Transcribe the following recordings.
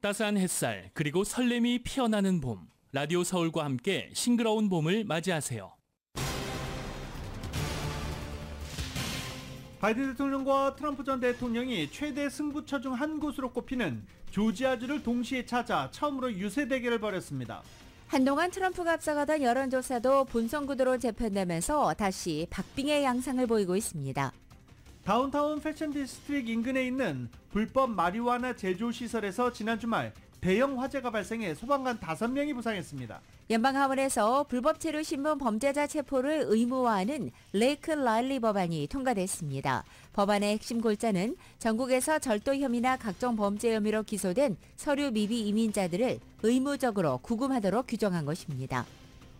따스한 햇살 그리고 설렘이 피어나는 봄. 라디오 서울과 함께 싱그러운 봄을 맞이하세요. 바이든 대통령과 트럼프 전 대통령이 최대 승부처 중 한 곳으로 꼽히는 조지아주를 동시에 찾아 처음으로 유세 대결을 벌였습니다. 한동안 트럼프가 앞서가던 여론조사도 본선 구도로 재편되면서 다시 박빙의 양상을 보이고 있습니다. 다운타운 패션 디스트릭 인근에 있는 불법 마리화나 제조 시설에서 지난 주말 대형 화재가 발생해 소방관 5명이 부상했습니다. 연방하원에서 불법 체류 신문 범죄자 체포를 의무화하는 레이크 라일리 법안이 통과됐습니다. 법안의 핵심 골자는 전국에서 절도 혐의나 각종 범죄 혐의로 기소된 서류 미비 이민자들을 의무적으로 구금하도록 규정한 것입니다.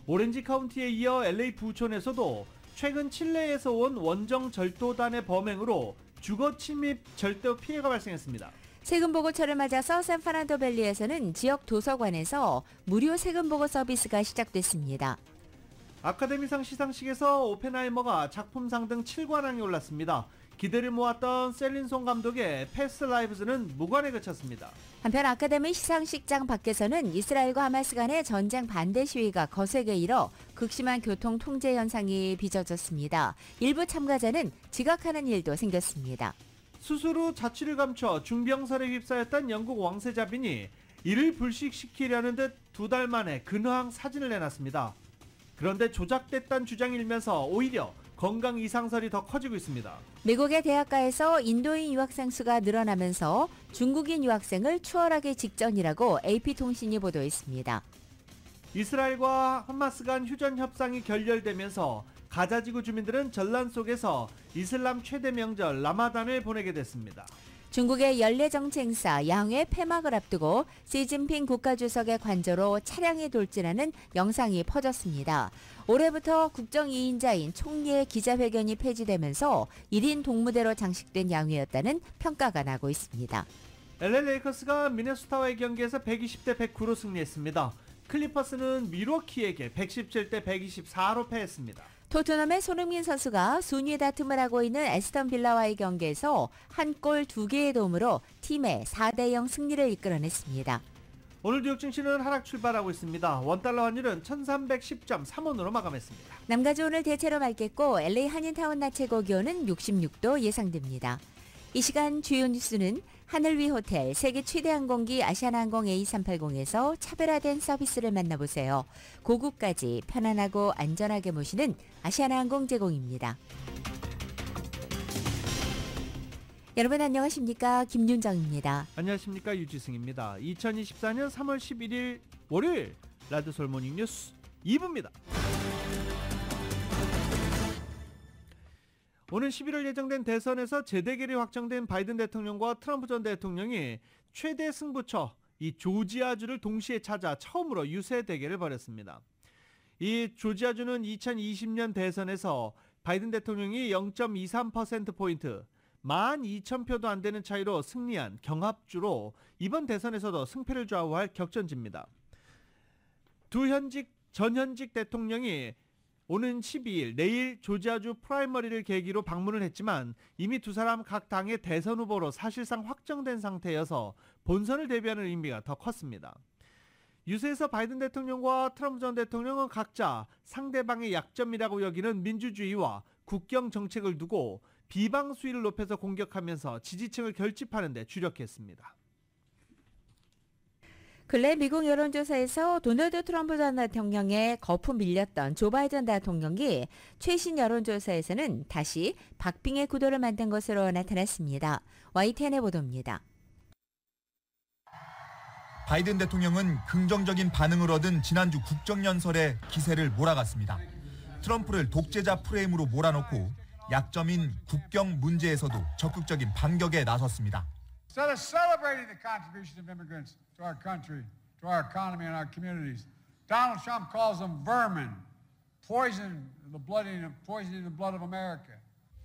오렌지 카운티에 이어 LA 부촌에서도 최근 칠레에서 온 원정 절도단의 범행으로 주거 침입 절도 피해가 발생했습니다. 세금 보고철을 맞아서 샌프란도 밸리에서는 지역 도서관에서 무료 세금 보고 서비스가 시작됐습니다. 아카데미상 시상식에서 오펜하이머가 작품상 등 7관왕에 올랐습니다. 기대를 모았던 셀린 송 감독의 패스트 라이브즈는 무관에 그쳤습니다. 한편 아카데미 시상식장 밖에서는 이스라엘과 하마스 간의 전쟁 반대 시위가 거세게 일어 극심한 교통 통제 현상이 빚어졌습니다. 일부 참가자는 지각하는 일도 생겼습니다. 수술 후 자취를 감춰 중병설에 휩싸였던 영국 왕세 자빈이 이를 불식시키려는 듯 2달 만에 근황 사진을 내놨습니다. 그런데 조작됐다는 주장이 일면서 오히려 건강 이상설이 더 커지고 있습니다. 미국의 대학가에서 인도인 유학생 수가 늘어나면서 중국인 유학생을 추월하기 직전이라고 AP통신이 보도했습니다. 이스라엘과 하마스 간 휴전 협상이 결렬되면서 가자지구 주민들은 전란 속에서 이슬람 최대 명절 라마단을 보내게 됐습니다. 중국의 연례정치 행사 양회 폐막을 앞두고 시진핑 국가주석의 관저로 차량이 돌진하는 영상이 퍼졌습니다. 올해부터 국정 2인자인 총리의 기자회견이 폐지되면서 1인 동무대로 장식된 양회였다는 평가가 나고 있습니다. LA 레이커스가 미네소타와의 경기에서 120대 109로 승리했습니다. 클리퍼스는 밀워키에게 117대 124로 패했습니다. 토트넘의 손흥민 선수가 순위 다툼을 하고 있는 에스턴 빌라와의 경기에서 한 골 2개의 도움으로 팀의 4대0 승리를 이끌어냈습니다. 오늘 뉴욕 증시는 하락 출발하고 있습니다. 원달러 환율은 1310.35원으로 마감했습니다. 남가주 오늘 대체로 맑겠고 LA 한인타운 낮 최고 기온은 66도 예상됩니다. 이 시간 주요 뉴스는 하늘 위 호텔, 세계 최대 항공기 아시아나항공 A380에서 차별화된 서비스를 만나보세요. 고국까지 편안하고 안전하게 모시는 아시아나항공 제공입니다. 여러분 안녕하십니까? 김윤정입니다. 안녕하십니까? 유지승입니다. 2024년 3월 11일 월요일 라디오 서울 모닝 뉴스 2부입니다. 오늘 11월 예정된 대선에서 재대결이 확정된 바이든 대통령과 트럼프 전 대통령이 최대 승부처 이 조지아주를 동시에 찾아 처음으로 유세 대결을 벌였습니다. 이 조지아주는 2020년 대선에서 바이든 대통령이 0.23%포인트 12,000표도 안 되는 차이로 승리한 경합주로 이번 대선에서도 승패를 좌우할 격전지입니다. 전현직 대통령이 오는 12일 내일 조지아주 프라이머리를 계기로 방문을 했지만 이미 두 사람 각 당의 대선 후보로 사실상 확정된 상태여서 본선을 대비하는 의미가 더 컸습니다. 유세에서 바이든 대통령과 트럼프 전 대통령은 각자 상대방의 약점이라고 여기는 민주주의와 국경 정책을 두고 비방 수위를 높여서 공격하면서 지지층을 결집하는 데 주력했습니다. 근래 미국 여론조사에서 도널드 트럼프 전 대통령의 거품 밀렸던 조 바이든 대통령이 최신 여론조사에서는 다시 박빙의 구도를 만든 것으로 나타났습니다. YTN의 보도입니다. 바이든 대통령은 긍정적인 반응을 얻은 지난주 국정연설에 기세를 몰아갔습니다. 트럼프를 독재자 프레임으로 몰아넣고 약점인 국경 문제에서도 적극적인 반격에 나섰습니다. Instead of celebrating the contribution of immigrants to our country, to our economy and our communities, Donald Trump calls them vermin, poisoning the blood of America.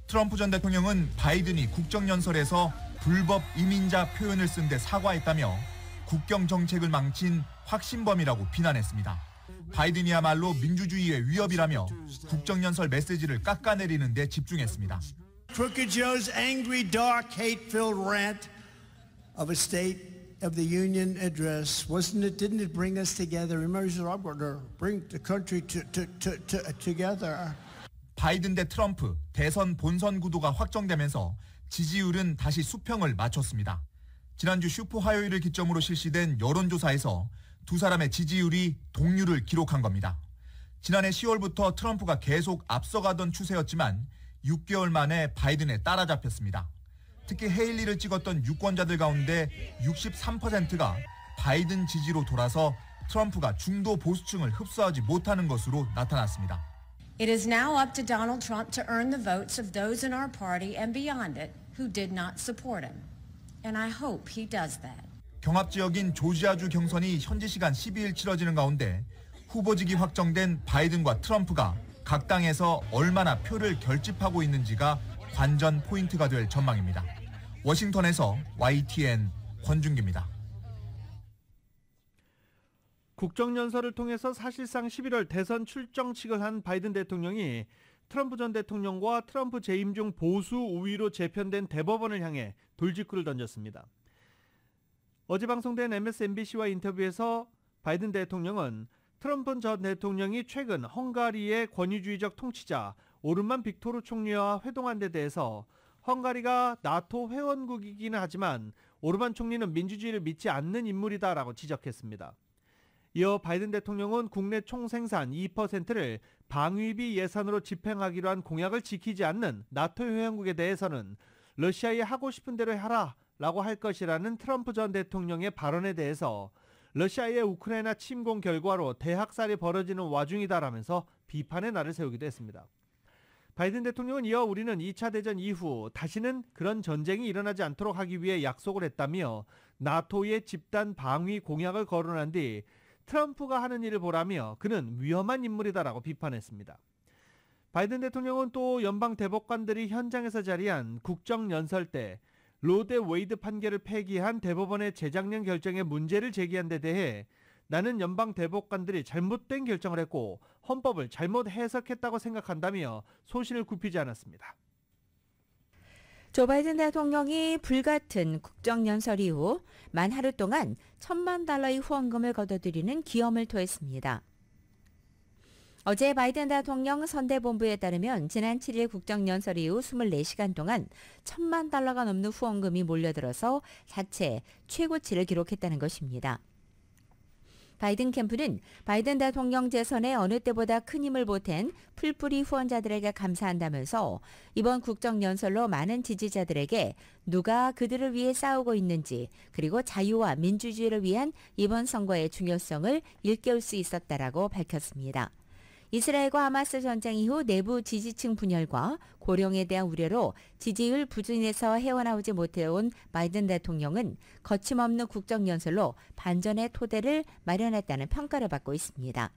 트럼프 전 대통령은 바이든이 국정연설에서 불법 이민자 표현을 쓴 데 사과했다며 국경 정책을 망친 확신범이라고 비난했습니다. 바이든이야말로 민주주의의 위협이라며 국정연설 메시지를 깎아내리는 데 집중했습니다. Crooked Joe's angry, dark, hate-filled rant of a state of the Union address, didn't it bring us together? Remember, he said, I'm going to bring the country together. 바이든 대 트럼프 대선 본선 구도가 확정되면서 지지율은 다시 수평을 맞췄습니다. 지난주 슈퍼 화요일을 기점으로 실시된 여론조사에서 두 사람의 지지율이 동률을 기록한 겁니다. 지난해 10월부터 트럼프가 계속 앞서가던 추세였지만 6개월 만에 바이든에 따라잡혔습니다. 특히 헤일리를 찍었던 유권자들 가운데 63%가 바이든 지지로 돌아서 트럼프가 중도 보수층을 흡수하지 못하는 것으로 나타났습니다. It is now up to Donald Trump to earn the votes of those in our party and beyond it who did not support him. And I hope he does that. 경합 지역인 조지아주 경선이 현지 시간 12일 치러지는 가운데 후보직이 확정된 바이든과 트럼프가 각 당에서 얼마나 표를 결집하고 있는지가 관전 포인트가 될 전망입니다. 워싱턴에서 YTN 권준기입니다. 국정연설을 통해서 사실상 11월 대선 출정식을 한 바이든 대통령이 트럼프 전 대통령과 트럼프 재임 중 보수 우위로 재편된 대법원을 향해 돌직구를 던졌습니다. 어제 방송된 MSNBC와 인터뷰에서 바이든 대통령은 트럼프 전 대통령이 최근 헝가리의 권위주의적 통치자 오르만 빅토르 총리와 회동한 데 대해서 헝가리가 나토 회원국이기는 하지만 오르만 총리는 민주주의를 믿지 않는 인물이다라고 지적했습니다. 이어 바이든 대통령은 국내 총생산 2%를 방위비 예산으로 집행하기로 한 공약을 지키지 않는 나토 회원국에 대해서는 러시아에 하고 싶은 대로 하라라고 할 것이라는 트럼프 전 대통령의 발언에 대해서 러시아의 우크라이나 침공 결과로 대학살이 벌어지는 와중이다라면서 비판의 날을 세우기도 했습니다. 바이든 대통령은 이어 우리는 2차 대전 이후 다시는 그런 전쟁이 일어나지 않도록 하기 위해 약속을 했다며 나토의 집단 방위 공약을 거론한 뒤 트럼프가 하는 일을 보라며 그는 위험한 인물이다라고 비판했습니다. 바이든 대통령은 또 연방 대법관들이 현장에서 자리한 국정연설 때 로데 웨이드 판결을 폐기한 대법원의 재작년 결정에 문제를 제기한 데 대해 나는 연방 대법관들이 잘못된 결정을 했고 헌법을 잘못 해석했다고 생각한다며 소신을 굽히지 않았습니다. 조 바이든 대통령이 불같은 국정연설 이후 만 하루 동안 $10,000의 후원금을 거둬들이는 기염을 토했습니다. 어제 바이든 대통령 선대본부에 따르면 지난 7일 국정연설 이후 24시간 동안 $10,000가 넘는 후원금이 몰려들어서 자체 최고치를 기록했다는 것입니다. 바이든 캠프는 바이든 대통령 재선에 어느 때보다 큰 힘을 보탠 풀뿌리 후원자들에게 감사한다면서 이번 국정연설로 많은 지지자들에게 누가 그들을 위해 싸우고 있는지 그리고 자유와 민주주의를 위한 이번 선거의 중요성을 일깨울 수 있었다라고 밝혔습니다. 이스라엘과 하마스 전쟁 이후 내부 지지층 분열과 고령에 대한 우려로 지지율 부진에서 헤어나오지 못해온 바이든 대통령은 거침없는 국정연설로 반전의 토대를 마련했다는 평가를 받고 있습니다.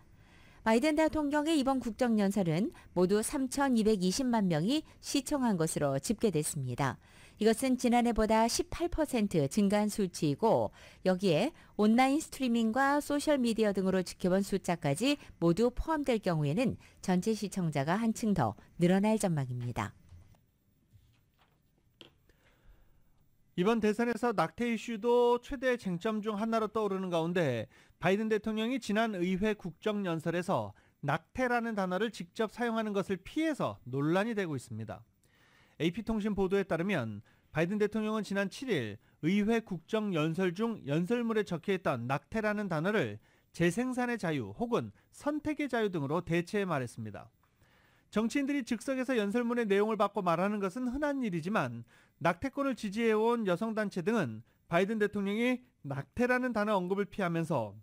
바이든 대통령의 이번 국정연설은 모두 3,220만 명이 시청한 것으로 집계됐습니다. 이것은 지난해보다 18% 증가한 수치이고 여기에 온라인 스트리밍과 소셜미디어 등으로 지켜본 숫자까지 모두 포함될 경우에는 전체 시청자가 한층 더 늘어날 전망입니다. 이번 대선에서 낙태 이슈도 최대 쟁점 중 하나로 떠오르는 가운데 바이든 대통령이 지난 의회 국정연설에서 낙태라는 단어를 직접 사용하는 것을 피해서 논란이 되고 있습니다. AP통신 보도에 따르면 바이든 대통령은 지난 7일 의회 국정연설 중 연설문에 적혀있던 낙태라는 단어를 재생산의 자유 혹은 선택의 자유 등으로 대체해 말했습니다. 정치인들이 즉석에서 연설문의 내용을 바꿔 말하는 것은 흔한 일이지만 낙태권을 지지해온 여성단체 등은 바이든 대통령이 낙태라는 단어 언급을 피하면서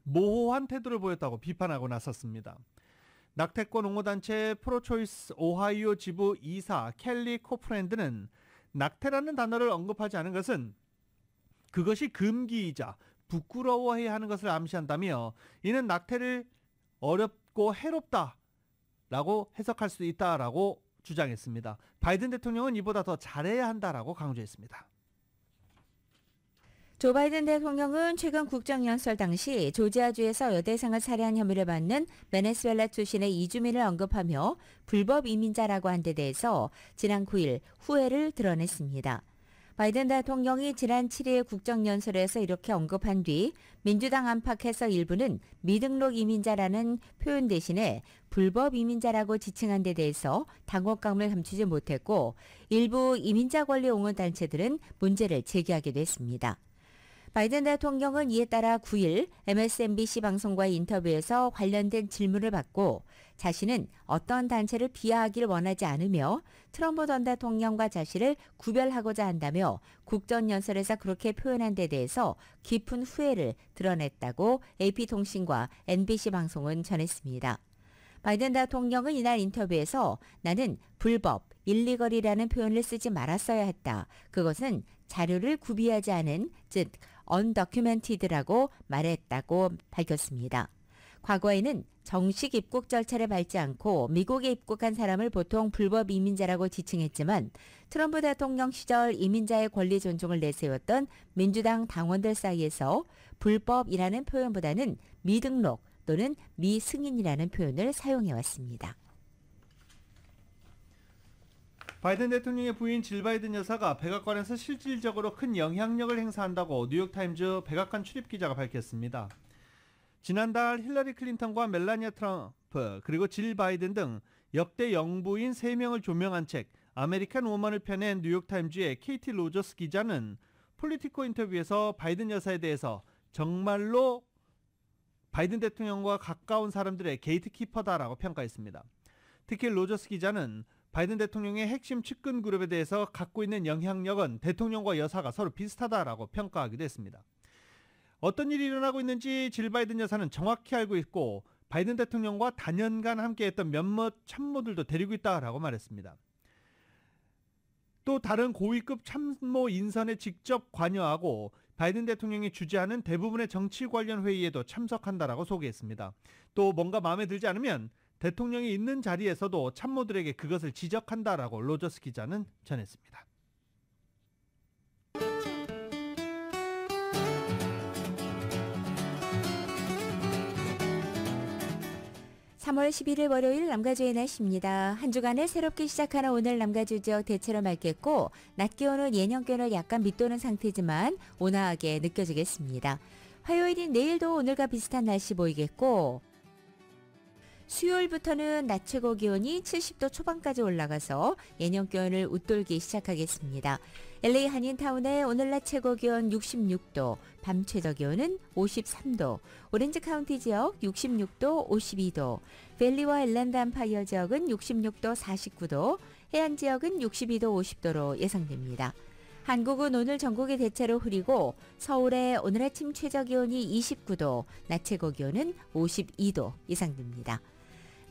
모호한 태도를 보였다고 비판하고 나섰습니다. 낙태권 옹호단체 프로초이스 오하이오 지부 이사 켈리 코프랜드는 낙태라는 단어를 언급하지 않은 것은 그것이 금기이자 부끄러워해야 하는 것을 암시한다며 이는 낙태를 어렵고 해롭다라고 해석할 수 있다라고 주장했습니다. 바이든 대통령은 이보다 더 잘해야 한다라고 강조했습니다. 조 바이든 대통령은 최근 국정연설 당시 조지아주에서 여대생을 살해한 혐의를 받는 베네수엘라 출신의 이주민을 언급하며 불법 이민자라고 한 데 대해서 지난 9일 후회를 드러냈습니다. 바이든 대통령이 지난 7일 국정연설에서 이렇게 언급한 뒤 민주당 안팎에서 일부는 미등록 이민자라는 표현 대신에 불법 이민자라고 지칭한 데 대해서 당혹감을 감추지 못했고 일부 이민자 권리 옹호 단체들은 문제를 제기하기도 했습니다. 바이든 대통령은 이에 따라 9일 MSNBC 방송과의 인터뷰에서 관련된 질문을 받고 자신은 어떤 단체를 비하하기를 원하지 않으며 트럼프 전 대통령과 자신을 구별하고자 한다며 국정연설에서 그렇게 표현한 데 대해서 깊은 후회를 드러냈다고 AP통신과 NBC 방송은 전했습니다. 바이든 대통령은 이날 인터뷰에서 나는 불법, 일리걸이라는 표현을 쓰지 말았어야 했다. 그것은 자료를 구비하지 않은, 즉 undocumented라고 말했다고 밝혔습니다. 과거에는 정식 입국 절차를 밟지 않고 미국에 입국한 사람을 보통 불법 이민자라고 지칭했지만 트럼프 대통령 시절 이민자의 권리 존중을 내세웠던 민주당 당원들 사이에서 불법이라는 표현보다는 미등록 또는 미승인이라는 표현을 사용해왔습니다. 바이든 대통령의 부인 질 바이든 여사가 백악관에서 실질적으로 큰 영향력을 행사한다고 뉴욕타임즈 백악관 출입기자가 밝혔습니다. 지난달 힐러리 클린턴과 멜라니아 트럼프 그리고 질 바이든 등 역대 영부인 3명을 조명한 책 아메리칸 우먼을 펴낸 뉴욕타임즈의 케이티 로저스 기자는 폴리티코 인터뷰에서 바이든 여사에 대해서 정말로 바이든 대통령과 가까운 사람들의 게이트키퍼다라고 평가했습니다. 특히 로저스 기자는 바이든 대통령의 핵심 측근 그룹에 대해서 갖고 있는 영향력은 대통령과 여사가 서로 비슷하다라고 평가하기도 했습니다. 어떤 일이 일어나고 있는지 질 바이든 여사는 정확히 알고 있고 바이든 대통령과 단연간 함께했던 몇몇 참모들도 데리고 있다라고 말했습니다. 또 다른 고위급 참모 인선에 직접 관여하고 바이든 대통령이 주재하는 대부분의 정치 관련 회의에도 참석한다라고 소개했습니다. 또 뭔가 마음에 들지 않으면 대통령이 있는 자리에서도 참모들에게 그것을 지적한다라고 로저스 기자는 전했습니다. 3월 11일 월요일 남가주의 날씨입니다. 한 주간을 새롭게 시작하는 오늘 남가주 지역 대체로 맑겠고 낮 기온은 예년 기온을 약간 밑도는 상태지만 온화하게 느껴지겠습니다. 화요일인 내일도 오늘과 비슷한 날씨 보이겠고 수요일부터는 낮 최고 기온이 70도 초반까지 올라가서 예년 기온을 웃돌기 시작하겠습니다. LA 한인타운의 오늘 낮 최고 기온 66도, 밤 최저 기온은 53도, 오렌지 카운티 지역 66도, 52도, 밸리와 일랜드 암파이어 지역은 66도, 49도, 해안 지역은 62도, 50도로 예상됩니다. 한국은 오늘 전국이 대체로 흐리고 서울의 오늘 아침 최저 기온이 29도, 낮 최고 기온은 52도 예상됩니다.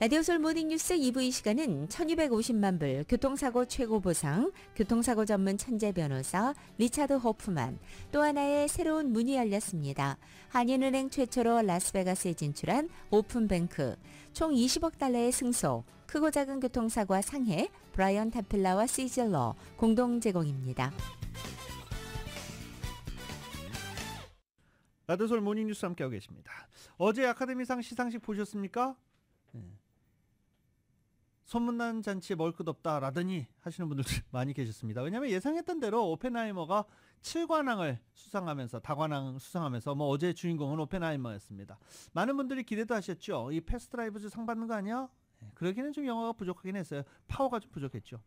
라디오 서울 모닝뉴스 2부 이 시간은 1250만 불 교통사고 최고 보상, 교통사고 전문 천재 변호사 리차드 호프만, 또 하나의 새로운 문이 열렸습니다. 한인은행 최초로 라스베가스에 진출한 오픈뱅크, 총 20억 달러의 승소, 크고 작은 교통사고와 상해, 브라이언 타필라와 시즐러 공동 제공입니다. 라디오 서울 모닝뉴스 함께하고 계십니다. 어제 아카데미상 시상식 보셨습니까? 소문난 잔치에 먹을 것 없다라더니 하시는 분들도 많이 계셨습니다. 왜냐하면 예상했던 대로 오펜하이머가 7관왕을 수상하면서 다관왕 수상하면서 어제 주인공은 오펜하이머였습니다. 많은 분들이 기대도 하셨죠. 이 패스트라이브즈 상 받는 거 아니야? 그러기는 좀 영화가 부족하긴 했어요. 파워가 좀 부족했죠.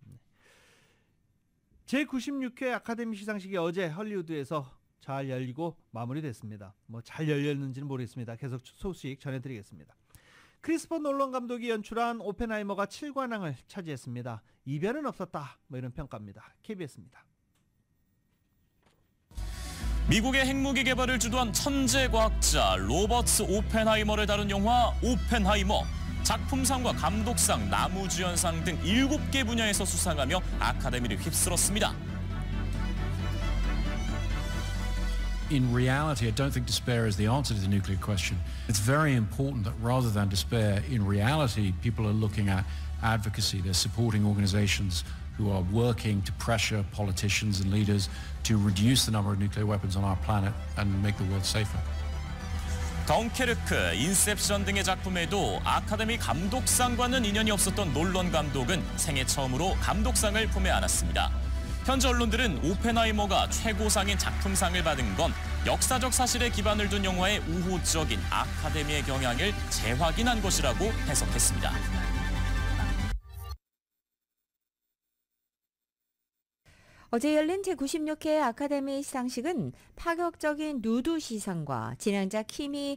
제96회 아카데미 시상식이 어제 헐리우드에서 잘 열리고 마무리됐습니다. 잘 열렸는지는 모르겠습니다. 계속 소식 전해드리겠습니다. 크리스퍼 놀런 감독이 연출한 오펜하이머가 7관왕을 차지했습니다. 이변은 없었다. 이런 평가입니다. KBS입니다. 미국의 핵무기 개발을 주도한 천재 과학자 로버트 오펜하이머를 다룬 영화 오펜하이머. 작품상과 감독상, 나무주연상 등 7개 분야에서 수상하며 아카데미를 휩쓸었습니다. In reality, I don't think despair is the answer to the nuclear question. It's very important that rather than despair, in reality, people are looking at advocacy. They're supporting organizations who are working to pressure politicians and leaders to reduce the number of nuclear weapons on our planet and make the world safer. 덩케르크, 인셉션 등의 작품에도 아카데미 감독상과는 인연이 없었던 놀런 감독은 생애 처음으로 감독상을 품에 안았습니다. 현재 언론들은 오펜하이머가 최고상인 작품상을 받은 건 역사적 사실에 기반을 둔 영화의 우호적인 아카데미의 경향을 재확인한 것이라고 해석했습니다. 어제 열린 제96회 아카데미 시상식은 파격적인 누드 시상과 진행자 지미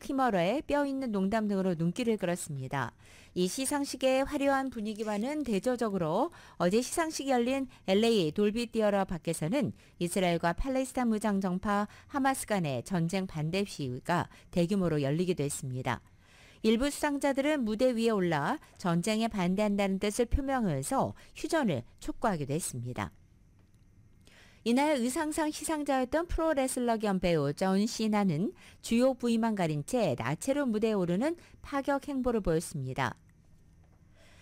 키머러의 뼈있는 농담 등으로 눈길을 끌었습니다. 이 시상식의 화려한 분위기와는 대조적으로 어제 시상식이 열린 LA 돌비 티어러 밖에서는 이스라엘과 팔레스타인 무장정파 하마스 간의 전쟁 반대 시위가 대규모로 열리기도 했습니다. 일부 수상자들은 무대 위에 올라 전쟁에 반대한다는 뜻을 표명하면서 휴전을 촉구하기도 했습니다. 이날 의상상 시상자였던 프로레슬러 겸 배우 존 시나는 주요 부위만 가린 채 나체로 무대에 오르는 파격 행보를 보였습니다.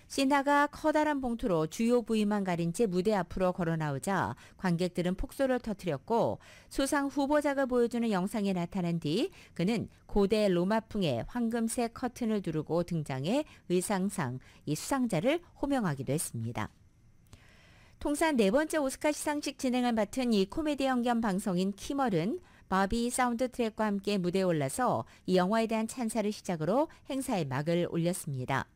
시나가 커다란 봉투로 주요 부위만 가린 채 무대 앞으로 걸어 나오자 관객들은 폭소를 터뜨렸고 수상 후보작을 보여주는 영상에 나타난 뒤 그는 고대 로마풍의 황금색 커튼을 두르고 등장해 의상상 이 수상자를 호명하기도 했습니다. 통산 4번째 오스카 시상식 진행을 맡은 이 코미디언 겸 방송인 키멀은 바비 사운드 트랙과 함께 무대에 올라서 이 영화에 대한 찬사를 시작으로 행사에 막을 올렸습니다.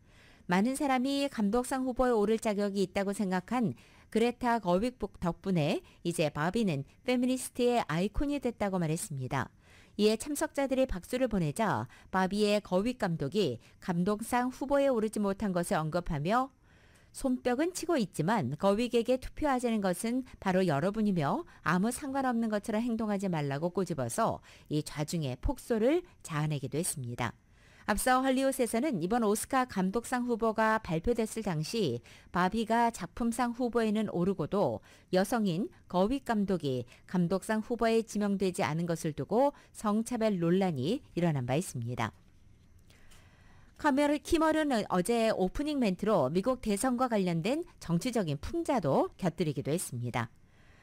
많은 사람이 감독상 후보에 오를 자격이 있다고 생각한 그레타 거윅 덕분에 이제 바비는 페미니스트의 아이콘이 됐다고 말했습니다. 이에 참석자들이 박수를 보내자 바비의 거윅 감독이 감독상 후보에 오르지 못한 것을 언급하며 손뼉은 치고 있지만 거윅에게 투표하자는 것은 바로 여러분이며 아무 상관없는 것처럼 행동하지 말라고 꼬집어서 이 좌중의 폭소를 자아내기도 했습니다. 앞서 헐리우드에서는 이번 오스카 감독상 후보가 발표됐을 당시 바비가 작품상 후보에는 오르고도 여성인 거윅 감독이 감독상 후보에 지명되지 않은 것을 두고 성차별 논란이 일어난 바 있습니다. 키멀은 어제 오프닝 멘트로 미국 대선과 관련된 정치적인 풍자도 곁들이기도 했습니다.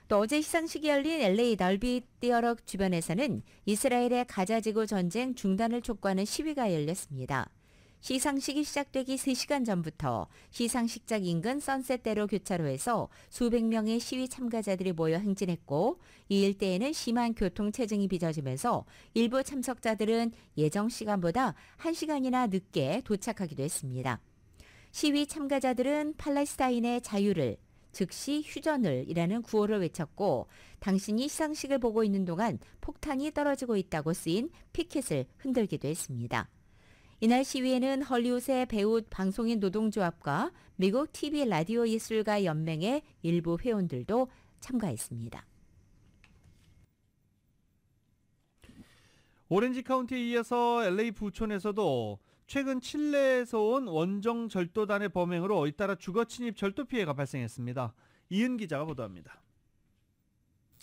또 어제 시상식이 열린 LA 돌비 티어러 주변에서는 이스라엘의 가자지구 전쟁 중단을 촉구하는 시위가 열렸습니다. 시상식이 시작되기 3시간 전부터 시상식장 인근 선셋대로 교차로에서 수백 명의 시위 참가자들이 모여 행진했고 이 일대에는 심한 교통체증이 빚어지면서 일부 참석자들은 예정 시간보다 1시간이나 늦게 도착하기도 했습니다. 시위 참가자들은 팔레스타인의 자유를 즉시 휴전을 이라는 구호를 외쳤고 당신이 시상식을 보고 있는 동안 폭탄이 떨어지고 있다고 쓰인 피켓을 흔들기도 했습니다. 이날 시위에는 헐리우드의 배우 방송인 노동조합과 미국 TV 라디오 예술가 연맹의 일부 회원들도 참가했습니다. 오렌지 카운티에 이어서 LA 부촌에서도 최근 칠레에서 온 원정 절도단의 범행으로 잇따라 주거 침입 절도 피해가 발생했습니다. 이은 기자가 보도합니다.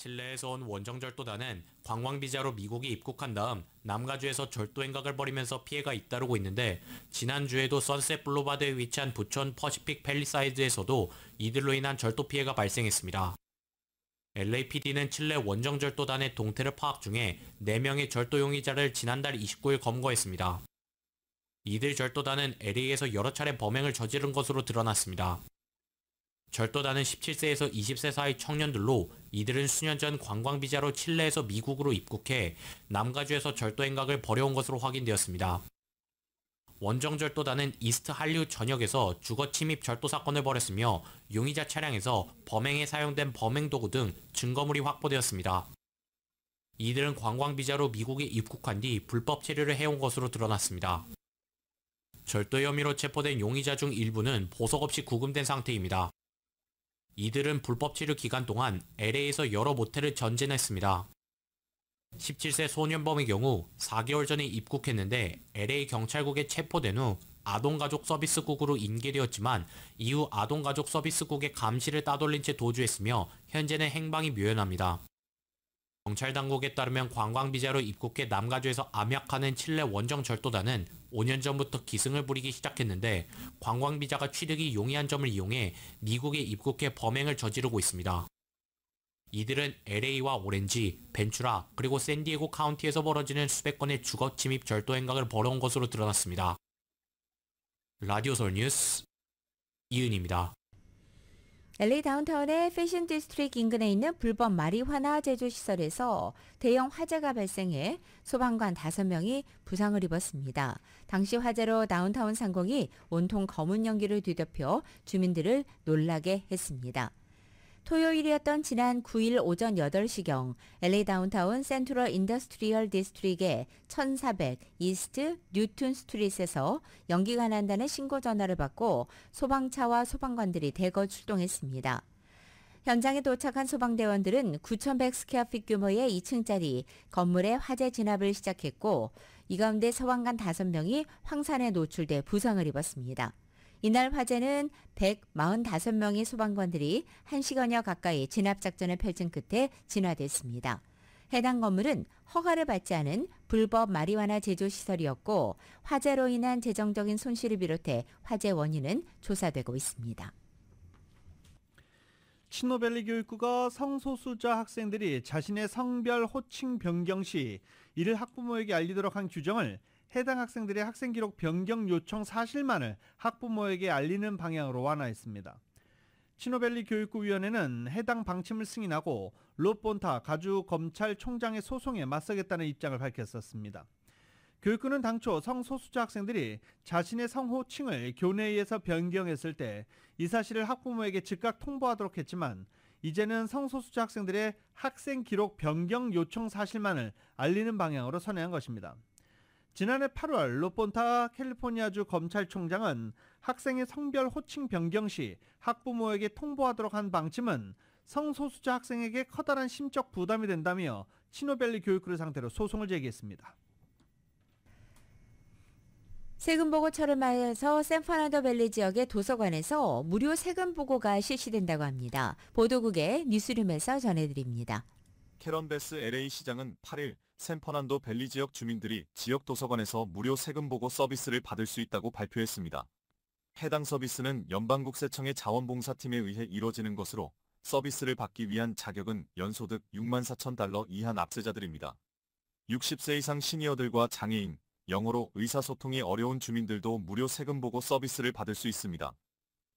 칠레에서 온 원정절도단은 관광비자로 미국에 입국한 다음 남가주에서 절도 행각을 벌이면서 피해가 잇따르고 있는데 지난주에도 선셋 블루바드에 위치한 부촌 퍼시픽 팰리사이드에서도 이들로 인한 절도 피해가 발생했습니다. LAPD는 칠레 원정절도단의 동태를 파악 중에 4명의 절도 용의자를 지난달 29일 검거했습니다. 이들 절도단은 LA에서 여러 차례 범행을 저지른 것으로 드러났습니다. 절도단은 17세에서 20세 사이 청년들로 이들은 수년 전 관광비자로 칠레에서 미국으로 입국해 남가주에서 절도 행각을 벌여온 것으로 확인되었습니다. 원정절도단은 이스트 할리우드 전역에서 주거 침입 절도 사건을 벌였으며 용의자 차량에서 범행에 사용된 범행도구 등 증거물이 확보되었습니다. 이들은 관광비자로 미국에 입국한 뒤 불법 체류를 해온 것으로 드러났습니다. 절도 혐의로 체포된 용의자 중 일부는 보석 없이 구금된 상태입니다. 이들은 불법 체류 기간 동안 LA에서 여러 모텔을 전전했습니다. 17세 소년범의 경우 4개월 전에 입국했는데 LA 경찰국에 체포된 후 아동가족 서비스국으로 인계되었지만 이후 아동가족 서비스국의 감시를 따돌린 채 도주했으며 현재는 행방이 묘연합니다. 경찰 당국에 따르면 관광비자로 입국해 남가주에서 암약하는 칠레 원정절도단은 5년 전부터 기승을 부리기 시작했는데 관광비자가 취득이 용이한 점을 이용해 미국에 입국해 범행을 저지르고 있습니다. 이들은 LA와 오렌지, 벤츄라 그리고 샌디에고 카운티에서 벌어지는 수백 건의 주거 침입 절도 행각을 벌여온 것으로 드러났습니다. 라디오 서울 뉴스 이은입니다. LA 다운타운의 패션 디스트릭트 인근에 있는 불법 마리화나 제조 시설에서 대형 화재가 발생해 소방관 5명이 부상을 입었습니다. 당시 화재로 다운타운 상공이 온통 검은 연기를 뒤덮여 주민들을 놀라게 했습니다. 토요일이었던 지난 9일 오전 8시경 LA 다운타운 센트럴 인더스트리얼 디스트릭의 1400 이스트 뉴튼 스트릿에서 연기가 난다는 신고 전화를 받고 소방차와 소방관들이 대거 출동했습니다. 현장에 도착한 소방대원들은 9,100 스퀘어핏 규모의 2층짜리 건물에 화재 진압을 시작했고 이 가운데 소방관 5명이 황산에 노출돼 부상을 입었습니다. 이날 화재는 145명의 소방관들이 1시간여 가까이 진압작전을 펼친 끝에 진화됐습니다. 해당 건물은 허가를 받지 않은 불법 마리화나 제조 시설이었고 화재로 인한 재정적인 손실을 비롯해 화재 원인은 조사되고 있습니다. 치노밸리 교육부가 성소수자 학생들이 자신의 성별 호칭 변경 시 이를 학부모에게 알리도록 한 규정을 해당 학생들의 학생기록 변경 요청 사실만을 학부모에게 알리는 방향으로 완화했습니다. 치노밸리 교육부위원회는 해당 방침을 승인하고 로본타 가주검찰총장의 소송에 맞서겠다는 입장을 밝혔었습니다. 교육부는 당초 성소수자 학생들이 자신의 성호칭을 교내에서 변경했을 때 이 사실을 학부모에게 즉각 통보하도록 했지만 이제는 성소수자 학생들의 학생기록 변경 요청 사실만을 알리는 방향으로 선회한 것입니다. 지난해 8월 로본타 캘리포니아주 검찰총장은 학생의 성별 호칭 변경 시 학부모에게 통보하도록 한 방침은 성소수자 학생에게 커다란 심적 부담이 된다며 치노밸리 교육부를 상대로 소송을 제기했습니다. 세금보고철을 맞아서 샌퍼나도밸리 지역의 도서관에서 무료 세금보고가 실시된다고 합니다. 보도국의 뉴스룸에서 전해드립니다. 캐런 베스 LA 시장은 8일 샌퍼난도 밸리 지역 주민들이 지역 도서관에서 무료 세금보고 서비스를 받을 수 있다고 발표했습니다. 해당 서비스는 연방국세청의 자원봉사팀에 의해 이루어지는 것으로 서비스를 받기 위한 자격은 연소득 $64,000 이하 납세자들입니다. 60세 이상 시니어들과 장애인, 영어로 의사소통이 어려운 주민들도 무료 세금보고 서비스를 받을 수 있습니다.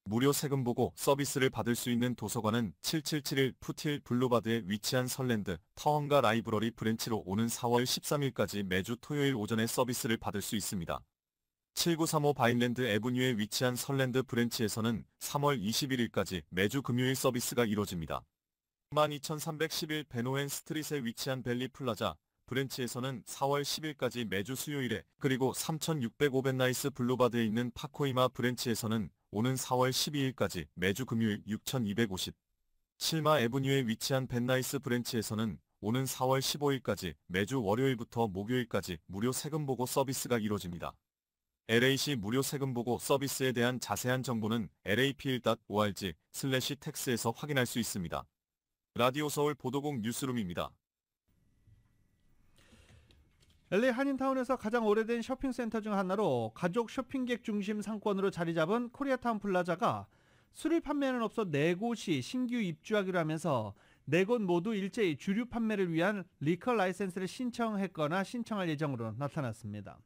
무료 세금보고 서비스를 받을 수 있는 도서관은 7771 푸틸 블루바드에 위치한 설랜드 타원가 라이브러리 브랜치로 오는 4월 13일까지 매주 토요일 오전에 서비스를 받을 수 있습니다. 7935 바인랜드 애브뉴에 위치한 설랜드 브랜치에서는 3월 21일까지 매주 금요일 서비스가 이루어집니다. 12311 베노엔 스트릿에 위치한 벨리 플라자 브랜치에서는 4월 10일까지 매주 수요일에 그리고 3605 벤나이스 블루바드에 있는 파코이마 브랜치에서는 오는 4월 12일까지 매주 금요일 6250. 실마 애브뉴에 위치한 벤나이스 브랜치에서는 오는 4월 15일까지 매주 월요일부터 목요일까지 무료 세금보고 서비스가 이루어집니다. LA시 무료 세금보고 서비스에 대한 자세한 정보는 lapl.org/tax에서 확인할 수 있습니다. 라디오 서울 보도국 뉴스룸입니다. LA 한인타운에서 가장 오래된 쇼핑센터 중 하나로 가족 쇼핑객 중심 상권으로 자리 잡은 코리아타운 플라자가 술을 판매하는 업소 4곳이 신규 입주하기로 하면서 4곳 모두 일제히 주류 판매를 위한 리커 라이센스를 신청했거나 신청할 예정으로 나타났습니다.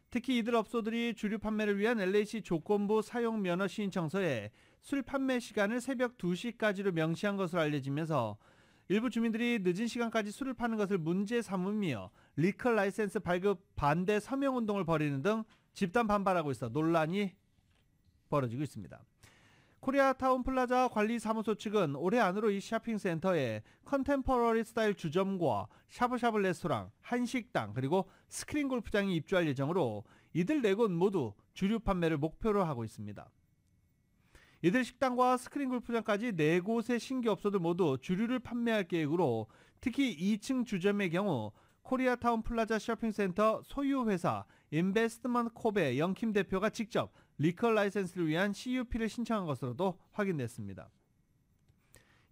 특히 이들 업소들이 주류 판매를 위한 LA시 조건부 사용 면허 신청서에 술 판매 시간을 새벽 2시까지로 명시한 것으로 알려지면서 일부 주민들이 늦은 시간까지 술을 파는 것을 문제 삼으며 리커 라이센스 발급 반대 서명운동을 벌이는 등 집단 반발하고 있어 논란이 벌어지고 있습니다. 코리아타운 플라자 관리사무소 측은 올해 안으로 이 쇼핑센터에 컨템퍼러리 스타일 주점과 샤브샤브 레스토랑, 한식당 그리고 스크린 골프장이 입주할 예정으로 이들 4곳 모두 주류 판매를 목표로 하고 있습니다. 이들 식당과 스크린 골프장까지 4곳의 신규 업소들 모두 주류를 판매할 계획으로 특히 2층 주점의 경우 코리아타운 플라자 쇼핑센터 소유회사 인베스트먼트 콥의 영킴 대표가 직접 리커 라이센스를 위한 CUP를 신청한 것으로도 확인됐습니다.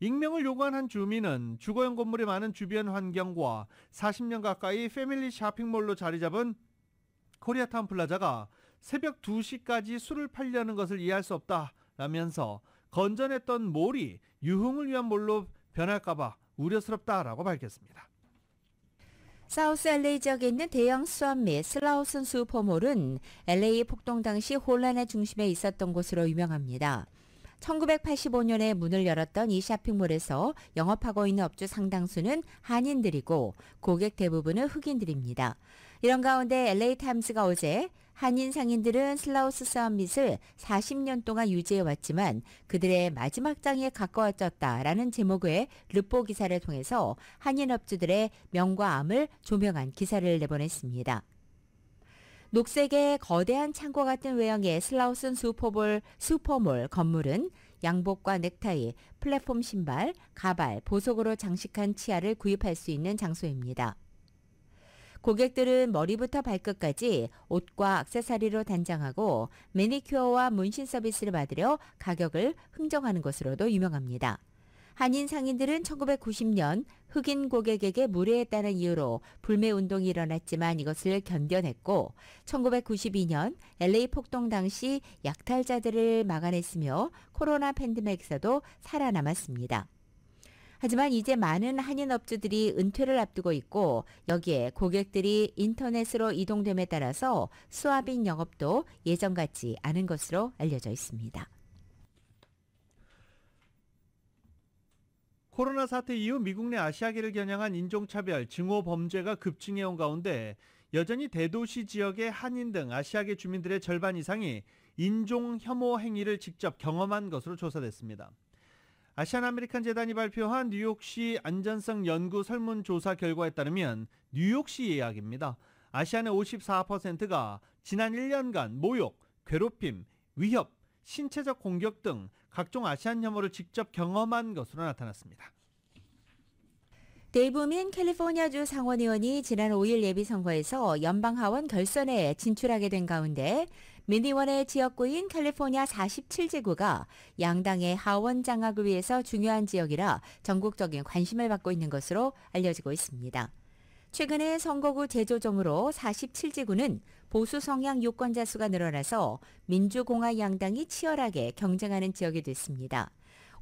익명을 요구한 한 주민은 주거용 건물이 많은 주변 환경과 40년 가까이 패밀리 쇼핑몰로 자리 잡은 코리아타운 플라자가 새벽 2시까지 술을 팔려는 것을 이해할 수 없다 라면서 건전했던 몰이 유흥을 위한 몰로 변할까봐 우려스럽다라고 밝혔습니다. 사우스 LA 지역에 있는 대형 수압 및 슬라우슨 슈퍼몰은 LA 폭동 당시 혼란의 중심에 있었던 곳으로 유명합니다. 1985년에 문을 열었던 이 쇼핑몰에서 영업하고 있는 업주 상당수는 한인들이고 고객 대부분은 흑인들입니다. 이런 가운데 LA타임스가 어제 한인 상인들은 슬라우스 싸움밋을 40년 동안 유지해왔지만 그들의 마지막 장에 가까워졌다라는 제목의 르포 기사를 통해서 한인 업주들의 명과 암을 조명한 기사를 내보냈습니다. 녹색의 거대한 창고 같은 외형의 슬라우슨 슈퍼몰 건물은 양복과 넥타이, 플랫폼 신발, 가발, 보석으로 장식한 치아를 구입할 수 있는 장소입니다. 고객들은 머리부터 발끝까지 옷과 액세서리로 단장하고 매니큐어와 문신 서비스를 받으려 가격을 흥정하는 것으로도 유명합니다. 한인 상인들은 1990년 흑인 고객에게 무례했다는 이유로 불매 운동이 일어났지만 이것을 견뎌냈고 1992년 LA 폭동 당시 약탈자들을 막아냈으며 코로나 팬데믹에서도 살아남았습니다. 하지만 이제 많은 한인 업주들이 은퇴를 앞두고 있고 여기에 고객들이 인터넷으로 이동됨에 따라서 수화빈 영업도 예전 같지 않은 것으로 알려져 있습니다. 코로나 사태 이후 미국 내 아시아계를 겨냥한 인종차별, 증오 범죄가 급증해온 가운데 여전히 대도시 지역의 한인 등 아시아계 주민들의 절반 이상이 인종 혐오 행위를 직접 경험한 것으로 조사됐습니다. 아시안 아메리칸 재단이 발표한 뉴욕시 안전성 연구 설문조사 결과에 따르면 뉴욕시 예약입니다. 아시안의 54%가 지난 1년간 모욕, 괴롭힘, 위협, 신체적 공격 등 각종 아시안 혐오를 직접 경험한 것으로 나타났습니다. 데이브 민 캘리포니아주 상원의원이 지난 5일 예비선거에서 연방하원 결선에 진출하게 된 가운데 민 의원의 지역구인 캘리포니아 47지구가 양당의 하원 장악을 위해서 중요한 지역이라 전국적인 관심을 받고 있는 것으로 알려지고 있습니다. 최근에 선거구 재조정으로 47지구는 보수 성향 유권자 수가 늘어나서 민주공화 양당이 치열하게 경쟁하는 지역이 됐습니다.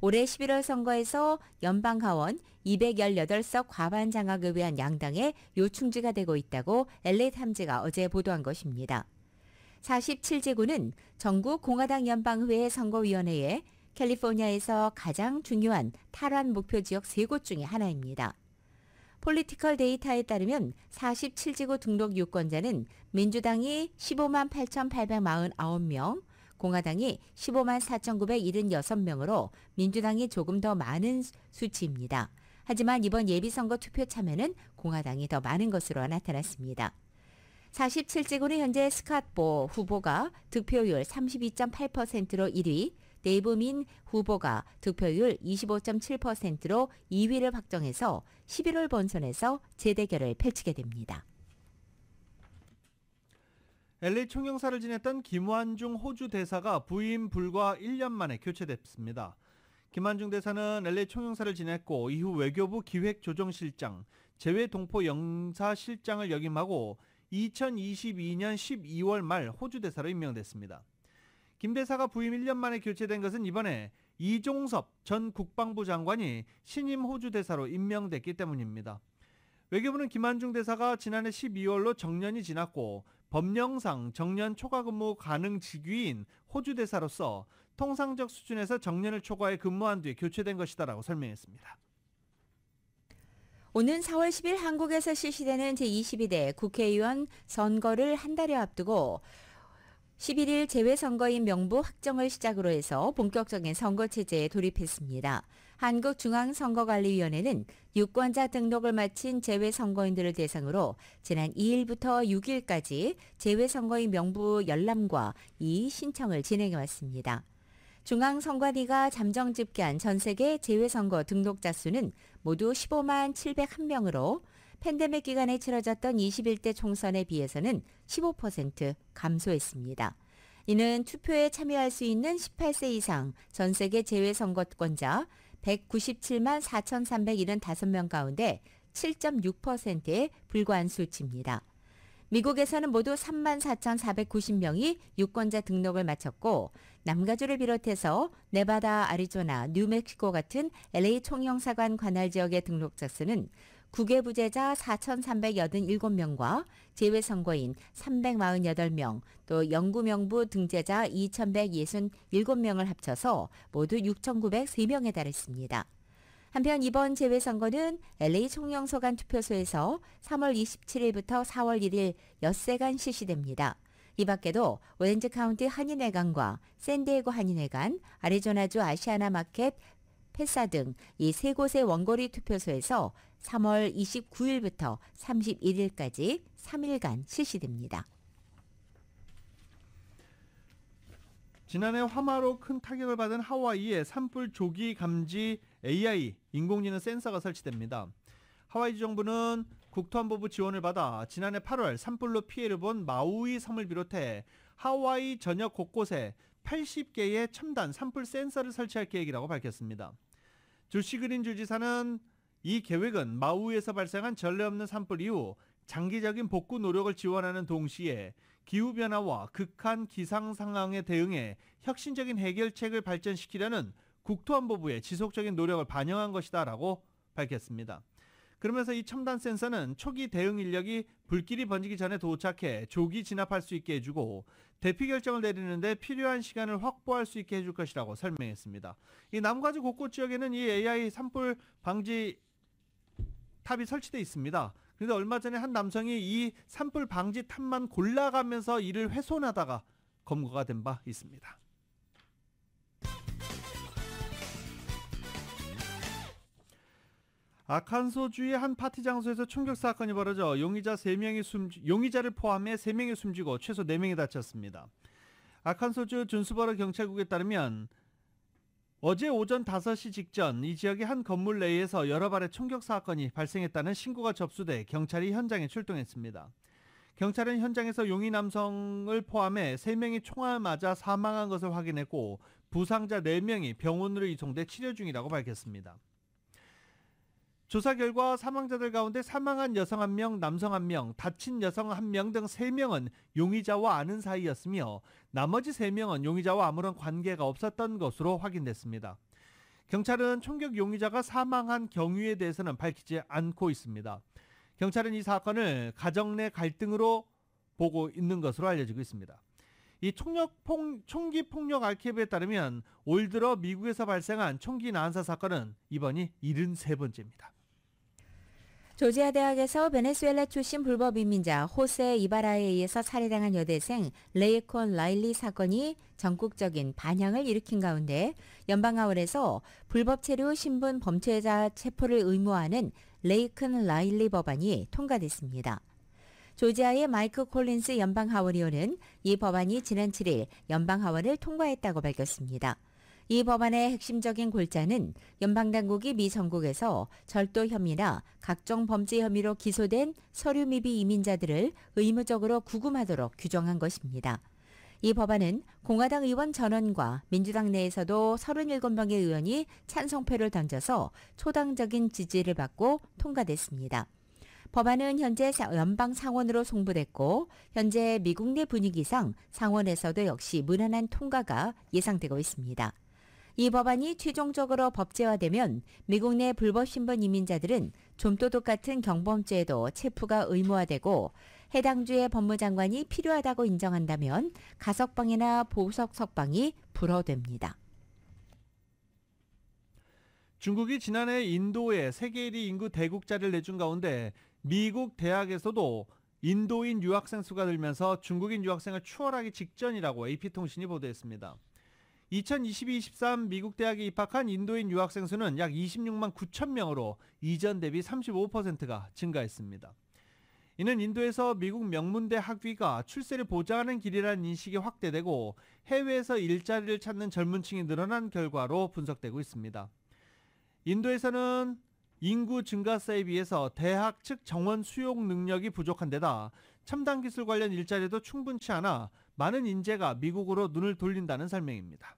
올해 11월 선거에서 연방하원 218석 과반 장악을 위한 양당의 요충지가 되고 있다고 LA타임즈가 어제 보도한 것입니다. 47지구는 전국 공화당 연방의회 선거위원회에 캘리포니아에서 가장 중요한 탈환 목표 지역 3곳 중에 하나입니다. 폴리티컬 데이터에 따르면 47지구 등록 유권자는 민주당이 15만 8,849명, 공화당이 15만 4,976명으로 민주당이 조금 더 많은 수치입니다. 하지만 이번 예비선거 투표 참여는 공화당이 더 많은 것으로 나타났습니다. 47지구는 현재 스캇보 후보가 득표율 32.8%로 1위, 데이브 민 후보가 득표율 25.7%로 2위를 확정해서 11월 본선에서 재대결을 펼치게 됩니다. LA 총영사를 지냈던 김완중 호주 대사가 부임 불과 1년 만에 교체됐습니다. 김완중 대사는 LA 총영사를 지냈고 이후 외교부 기획조정실장, 재외동포 영사실장을 역임하고 2022년 12월 말 호주 대사로 임명됐습니다. 김 대사가 부임 1년 만에 교체된 것은 이번에 이종섭 전 국방부 장관이 신임 호주 대사로 임명됐기 때문입니다. 외교부는 김완중 대사가 지난해 12월로 정년이 지났고 법령상 정년 초과 근무 가능 직위인 호주 대사로서 통상적 수준에서 정년을 초과해 근무한 뒤에 교체된 것이다라고 설명했습니다. 오는 4월 10일 한국에서 실시되는 제22대 국회의원 선거를 한 달여 앞두고 11일 재외선거인 명부 확정을 시작으로 해서 본격적인 선거체제에 돌입했습니다. 한국중앙선거관리위원회는 유권자 등록을 마친 재외선거인들을 대상으로 지난 2일부터 6일까지 재외선거인 명부 열람과 이의 신청을 진행해왔습니다. 중앙선관위가 잠정 집계한 전 세계 재외선거 등록자 수는 모두 15만 701명으로 팬데믹 기간에 치러졌던 21대 총선에 비해서는 15% 감소했습니다. 이는 투표에 참여할 수 있는 18세 이상 전 세계 재외선거권자 197만 4,375명 가운데 7.6%에 불과한 수치입니다. 미국에서는 모두 3만 4,490명이 유권자 등록을 마쳤고 남가주를 비롯해서 네바다, 아리조나, 뉴멕시코 같은 LA 총영사관 관할 지역의 등록자 수는 국외부재자 4,387명과 재외선거인 348명, 또 영구명부 등재자 2,167명을 합쳐서 모두 6,903명에 달했습니다. 한편 이번 재외선거는 LA 총영소관 투표소에서 3월 27일부터 4월 1일 엿새간 실시됩니다. 이 밖에도 오렌지 카운티 한인회관과 샌디에고 한인회관, 아리조나주 아시아나 마켓, 페사 등 이 세 곳의 원거리 투표소에서 3월 29일부터 31일까지 3일간 실시됩니다. 지난해 화마로 큰 타격을 받은 하와이에 산불 조기 감지 AI 인공지능 센서가 설치됩니다. 하와이 정부는 국토안보부 지원을 받아 지난해 8월 산불로 피해를 본 마우이 섬을 비롯해 하와이 전역 곳곳에 80개의 첨단 산불 센서를 설치할 계획이라고 밝혔습니다. 조시 그린 주지사는 이 계획은 마우이에서 발생한 전례 없는 산불 이후 장기적인 복구 노력을 지원하는 동시에 기후변화와 극한 기상 상황에 대응해 혁신적인 해결책을 발전시키려는 국토안보부의 지속적인 노력을 반영한 것이다라고 밝혔습니다. 그러면서 이 첨단 센서는 초기 대응 인력이 불길이 번지기 전에 도착해 조기 진압할 수 있게 해주고 대피 결정을 내리는데 필요한 시간을 확보할 수 있게 해줄 것이라고 설명했습니다. 이 남가주 곳곳 지역에는 이 AI 산불 방지 탑이 설치되어 있습니다. 그런데 얼마 전에 한 남성이 이 산불 방지 탑만 골라가면서 이를 훼손하다가 검거가 된 바 있습니다. 아칸소주의 한 파티 장소에서 총격 사건이 벌어져 용의자를 포함해 3명이 숨지고 최소 4명이 다쳤습니다. 아칸소주 준수버러 경찰국에 따르면 어제 오전 5시 직전 이 지역의 한 건물 내에서 여러 발의 총격 사건이 발생했다는 신고가 접수돼 경찰이 현장에 출동했습니다. 경찰은 현장에서 용의 남성을 포함해 3명이 총알 맞아 사망한 것을 확인했고 부상자 4명이 병원으로 이송돼 치료 중이라고 밝혔습니다. 조사 결과 사망자들 가운데 사망한 여성 1명, 남성 1명, 다친 여성 1명 등 3명은 용의자와 아는 사이였으며 나머지 3명은 용의자와 아무런 관계가 없었던 것으로 확인됐습니다. 경찰은 총격 용의자가 사망한 경위에 대해서는 밝히지 않고 있습니다. 경찰은 이 사건을 가정 내 갈등으로 보고 있는 것으로 알려지고 있습니다. 이 총기 폭력 알케이브에 따르면 올 들어 미국에서 발생한 총기 난사 사건은 이번이 73번째입니다. 조지아 대학에서 베네수엘라 출신 불법 이민자 호세 이바라에 의해서 살해당한 여대생 레이콘 라일리 사건이 전국적인 반향을 일으킨 가운데 연방하원에서 불법 체류 신분 범죄자 체포를 의무화하는 레이콘 라일리 법안이 통과됐습니다. 조지아의 마이크 콜린스 연방하원의원은 이 법안이 지난 7일 연방하원을 통과했다고 밝혔습니다. 이 법안의 핵심적인 골자는 연방당국이 미 전국에서 절도 혐의나 각종 범죄 혐의로 기소된 서류 미비 이민자들을 의무적으로 구금하도록 규정한 것입니다. 이 법안은 공화당 의원 전원과 민주당 내에서도 37명의 의원이 찬성표를 던져서 초당적인 지지를 받고 통과됐습니다. 법안은 현재 연방 상원으로 송부됐고 현재 미국 내 분위기상 상원에서도 역시 무난한 통과가 예상되고 있습니다. 이 법안이 최종적으로 법제화되면 미국 내 불법 신분 이민자들은 좀도둑 같은 경범죄에도 체포가 의무화되고 해당 주의 법무장관이 필요하다고 인정한다면 가석방이나 보석 석방이 불허됩니다. 중국이 지난해 인도에 세계 1위 인구 대국자를 내준 가운데 미국 대학에서도 인도인 유학생 수가 늘면서 중국인 유학생을 추월하기 직전이라고 AP통신이 보도했습니다. 2022-23 미국 대학에 입학한 인도인 유학생 수는 약 26만 9천 명으로 이전 대비 35%가 증가했습니다. 이는 인도에서 미국 명문대 학위가 출세를 보장하는 길이라는 인식이 확대되고 해외에서 일자리를 찾는 젊은 층이 늘어난 결과로 분석되고 있습니다. 인도에서는 인구 증가세에 비해서 대학 측 정원 수용 능력이 부족한 데다 첨단 기술 관련 일자리도 충분치 않아 많은 인재가 미국으로 눈을 돌린다는 설명입니다.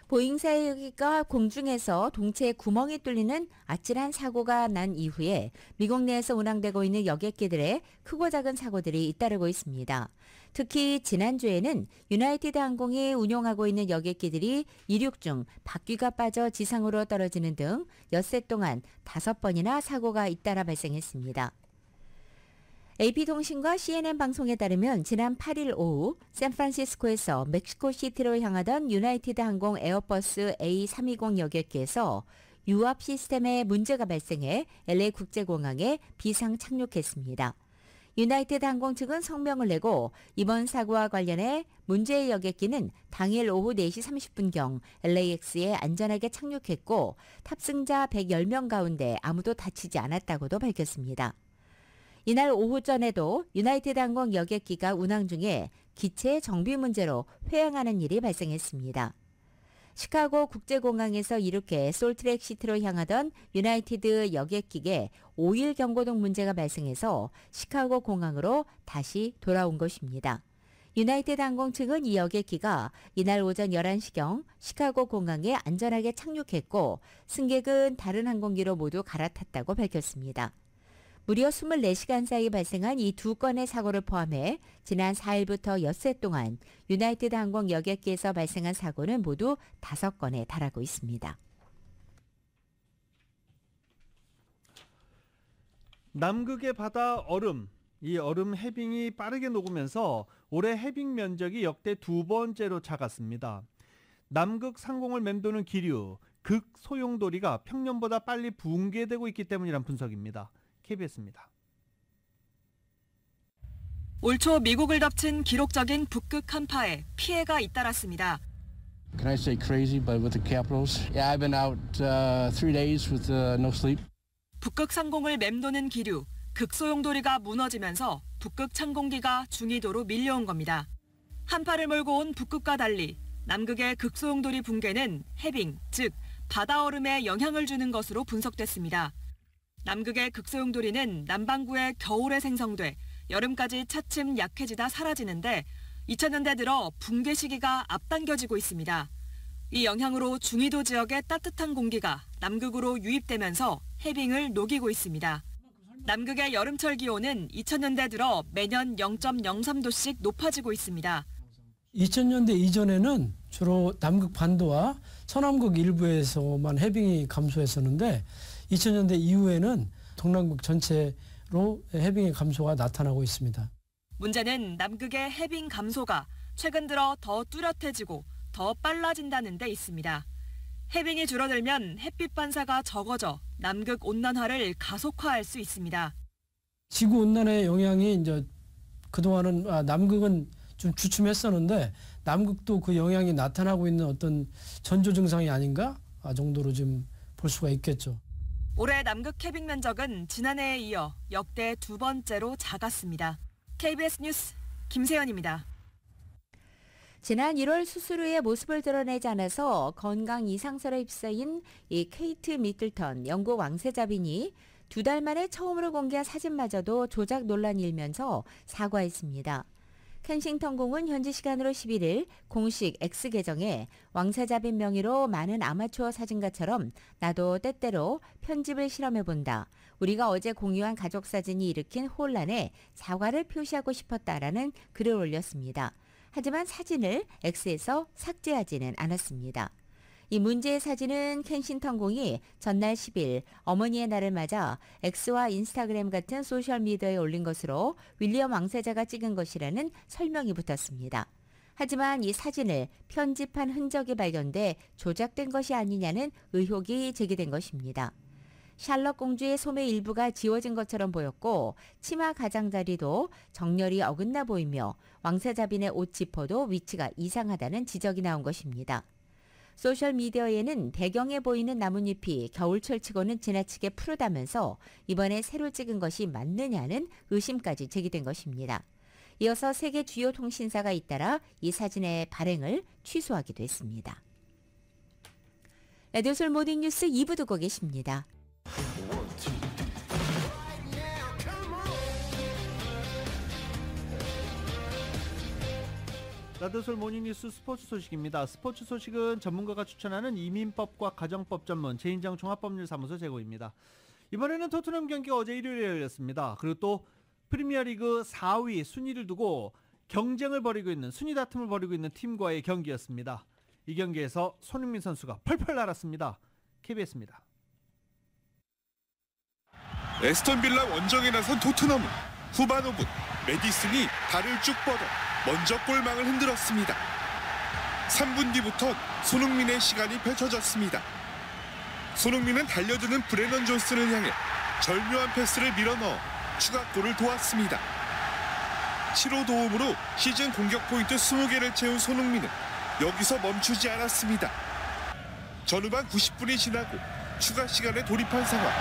보잉사가 공중에서 동체에 구멍이 뚫리는 아찔한 사고가 난 이후에 미국 내에서 운항되고 있는 여객기들의 크고 작은 사고들이 잇따르고 있습니다. 특히 지난주에는 유나이티드 항공이 운용하고 있는 여객기들이 이륙 중 바퀴가 빠져 지상으로 떨어지는 등 엿새 동안 5번이나 사고가 잇따라 발생했습니다. AP통신과 CNN 방송에 따르면 지난 8일 오후 샌프란시스코에서 멕시코시티로 향하던 유나이티드 항공 에어버스 A320 여객기에서 유압 시스템에 문제가 발생해 LA 국제공항에 비상 착륙했습니다. 유나이티드 항공 측은 성명을 내고 이번 사고와 관련해 문제의 여객기는 당일 오후 4시 30분경 LAX에 안전하게 착륙했고 탑승자 110명 가운데 아무도 다치지 않았다고도 밝혔습니다. 이날 오후 전에도 유나이티드 항공 여객기가 운항 중에 기체 정비 문제로 회항하는 일이 발생했습니다. 시카고 국제공항에서 이륙해 솔트레이크시티로 향하던 유나이티드 여객기에 오일 경고등 문제가 발생해서 시카고 공항으로 다시 돌아온 것입니다. 유나이티드 항공 측은 이 여객기가 이날 오전 11시경 시카고 공항에 안전하게 착륙했고 승객은 다른 항공기로 모두 갈아탔다고 밝혔습니다. 무려 24시간 사이 발생한 이 두 건의 사고를 포함해 지난 4일부터 엿새 동안 유나이티드 항공 여객기에서 발생한 사고는 모두 5건에 달하고 있습니다. 남극의 바다 얼음, 이 얼음 해빙이 빠르게 녹으면서 올해 해빙 면적이 역대 2번째로 작았습니다. 남극 상공을 맴도는 기류, 극소용돌이가 평년보다 빨리 붕괴되고 있기 때문이란 분석입니다. KBS입니다. 올 초 미국을 덮친 기록적인 북극 한파에 피해가 잇따랐습니다. Can I say crazy, but with the capitals? Yeah, I've been out 3 days with no sleep. 북극 상공을 맴도는 기류, 극소용돌이가 무너지면서 북극 찬공기가 중위도로 밀려온 겁니다. 한파를 몰고 온 북극과 달리 남극의 극소용돌이 붕괴는 해빙, 즉 바다 얼음에 영향을 주는 것으로 분석됐습니다. 남극의 극소용돌이는 남반구에 겨울에 생성돼 여름까지 차츰 약해지다 사라지는데 2000년대 들어 붕괴 시기가 앞당겨지고 있습니다. 이 영향으로 중위도 지역의 따뜻한 공기가 남극으로 유입되면서 해빙을 녹이고 있습니다. 남극의 여름철 기온은 2000년대 들어 매년 0.03도씩 높아지고 있습니다. 2000년대 이전에는 주로 남극 반도와 서남극 일부에서만 해빙이 감소했었는데 2000년대 이후에는 동남극 전체로 해빙의 감소가 나타나고 있습니다. 문제는 남극의 해빙 감소가 최근 들어 더 뚜렷해지고 더 빨라진다는 데 있습니다. 해빙이 줄어들면 햇빛 반사가 적어져 남극 온난화를 가속화할 수 있습니다. 지구 온난화의 영향이 이제 그동안은 남극은 좀 주춤했었는데 남극도 그 영향이 나타나고 있는 어떤 전조 증상이 아닌가 정도로 좀 볼 수가 있겠죠. 올해 남극 해빙 면적은 지난해에 이어 역대 2번째로 작았습니다. KBS 뉴스 김세연입니다. 지난 1월 수술 후에 모습을 드러내지 않아서 건강 이상설에 휩싸인 이 케이트 미들턴 영국 왕세자빈이 2달 만에 처음으로 공개한 사진마저도 조작 논란이 일면서 사과했습니다. 켄싱턴 공은 현지 시간으로 11일 공식 X 계정에 왕세자빈 명의로 많은 아마추어 사진가처럼 나도 때때로 편집을 실험해본다. 우리가 어제 공유한 가족 사진이 일으킨 혼란에 사과를 표시하고 싶었다라는 글을 올렸습니다. 하지만 사진을 X에서 삭제하지는 않았습니다. 이 문제의 사진은 켄싱턴 공이 전날 10일 어머니의 날을 맞아 X와 인스타그램 같은 소셜미디어에 올린 것으로 윌리엄 왕세자가 찍은 것이라는 설명이 붙었습니다. 하지만 이 사진을 편집한 흔적이 발견돼 조작된 것이 아니냐는 의혹이 제기된 것입니다. 샬럿 공주의 소매 일부가 지워진 것처럼 보였고 치마 가장자리도 정렬이 어긋나 보이며 왕세자빈의 옷 지퍼도 위치가 이상하다는 지적이 나온 것입니다. 소셜미디어에는 배경에 보이는 나뭇잎이 겨울철치고는 지나치게 푸르다면서 이번에 새로 찍은 것이 맞느냐는 의심까지 제기된 것입니다. 이어서 세계 주요 통신사가 잇따라 이 사진의 발행을 취소하기도 했습니다. 라디오솔 모닝뉴스 2부 듣고 계십니다. 라디오솔 모닝뉴스 스포츠 소식입니다. 스포츠 소식은 전문가가 추천하는 이민법과 가정법 전문 제인정 종합법률사무소 제공입니다. 이번에는 토트넘 경기가 어제 일요일에 열렸습니다. 그리고 또 프리미어리그 4위 순위를 두고 경쟁을 벌이고 있는 순위 다툼을 벌이고 있는 팀과의 경기였습니다. 이 경기에서 손흥민 선수가 펄펄 날았습니다. KBS입니다. 에스턴 빌라 원정에 나선 토트넘은 후반 5분 메디슨이 발을 쭉 뻗어 먼저 골망을 흔들었습니다. 3분 뒤부터 손흥민의 시간이 펼쳐졌습니다. 손흥민은 달려드는 브레넌 존슨을 향해 절묘한 패스를 밀어넣어 추가골을 도왔습니다. 7호 도움으로 시즌 공격 포인트 20개를 채운 손흥민은 여기서 멈추지 않았습니다. 전후반 90분이 지나고 추가 시간에 돌입한 상황.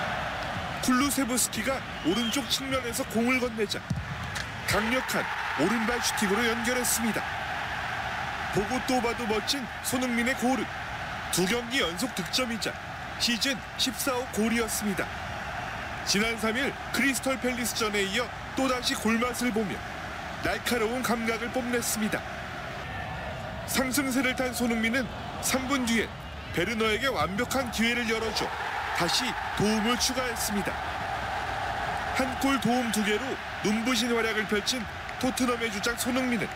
쿨루세브스키가 오른쪽 측면에서 공을 건네자 강력한 오른발 슈팅으로 연결했습니다. 보고 또 봐도 멋진 손흥민의 골은 2경기 연속 득점이자 시즌 14호 골이었습니다. 지난 3일 크리스털 팰리스전에 이어 또다시 골맛을 보며 날카로운 감각을 뽐냈습니다. 상승세를 탄 손흥민은 3분 뒤에 베르너에게 완벽한 기회를 열어줘 다시 도움을 추가했습니다. 한 골 도움 2개로 눈부신 활약을 펼친 토트넘의 주장 손흥민은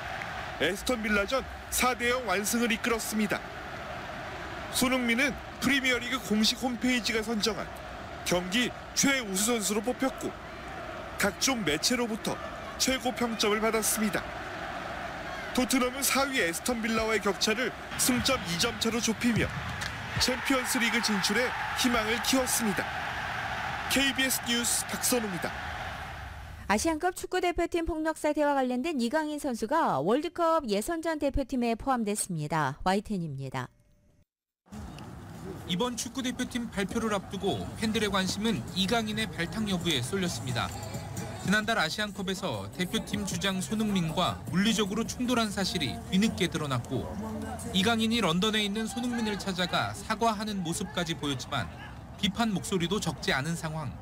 에스턴 빌라전 4대0 완승을 이끌었습니다. 손흥민은 프리미어리그 공식 홈페이지가 선정한 경기 최우수 선수로 뽑혔고 각종 매체로부터 최고 평점을 받았습니다. 토트넘은 4위 에스턴 빌라와의 격차를 승점 2점 차로 좁히며 챔피언스 리그 진출에 희망을 키웠습니다. KBS 뉴스 박선우입니다. 아시안컵 축구대표팀 폭력 사태와 관련된 이강인 선수가 월드컵 예선전 대표팀에 포함됐습니다. YTN입니다. 이번 축구대표팀 발표를 앞두고 팬들의 관심은 이강인의 발탁 여부에 쏠렸습니다. 지난달 아시안컵에서 대표팀 주장 손흥민과 물리적으로 충돌한 사실이 뒤늦게 드러났고 이강인이 런던에 있는 손흥민을 찾아가 사과하는 모습까지 보였지만 비판 목소리도 적지 않은 상황.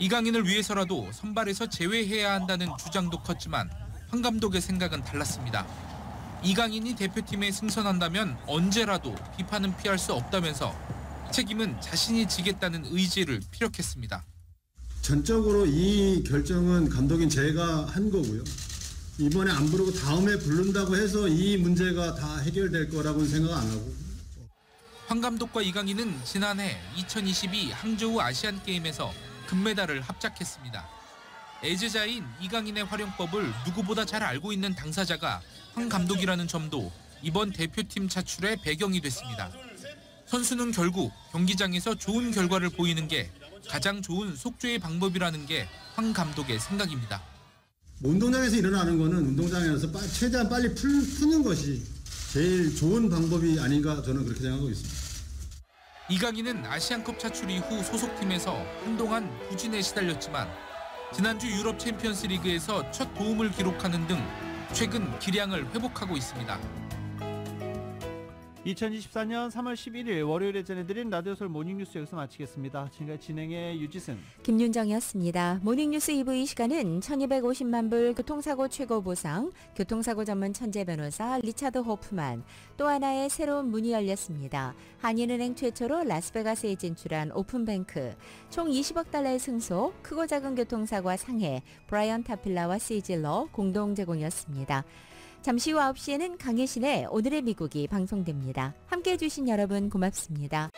이강인을 위해서라도 선발에서 제외해야 한다는 주장도 컸지만 황 감독의 생각은 달랐습니다. 이강인이 대표팀에 승선한다면 언제라도 비판은 피할 수 없다면서 책임은 자신이 지겠다는 의지를 피력했습니다. 전적으로 이 결정은 감독인 제가 한 거고요. 이번에 안 부르고 다음에 부른다고 해서 이 문제가 다 해결될 거라고는 생각 안 하고. 황 감독과 이강인은 지난해 2022 항저우 아시안게임에서 금메달을 합작했습니다. 애제자인 이강인의 활용법을 누구보다 잘 알고 있는 당사자가 황 감독이라는 점도 이번 대표팀 차출의 배경이 됐습니다. 선수는 결국 경기장에서 좋은 결과를 보이는 게 가장 좋은 속죄의 방법이라는 게 황 감독의 생각입니다. 운동장에서 일어나는 거는 운동장에서 최대한 빨리 푸는 것이 제일 좋은 방법이 아닌가 저는 그렇게 생각하고 있습니다. 이강인은 아시안컵 차출 이후 소속팀에서 한동안 부진에 시달렸지만 지난주 유럽 챔피언스 리그에서 첫 도움을 기록하는 등 최근 기량을 회복하고 있습니다. 2024년 3월 11일 월요일에 전해드린 라디오솔 모닝뉴스 여기서 마치겠습니다. 지금까지 진행의 유지승, 김윤정이었습니다. 모닝뉴스 2부 이 시간은 1250만 불 교통사고 최고 보상, 교통사고 전문 천재 변호사 리차드 호프만, 또 하나의 새로운 문이 열렸습니다. 한인은행 최초로 라스베가스에 진출한 오픈뱅크, 총 20억 달러의 승소, 크고 작은 교통사고와 상해, 브라이언 타필라와 시질러 공동 제공이었습니다. 잠시 후 9시에는 강혜신의 오늘의 미국이 방송됩니다. 함께해 주신 여러분 고맙습니다.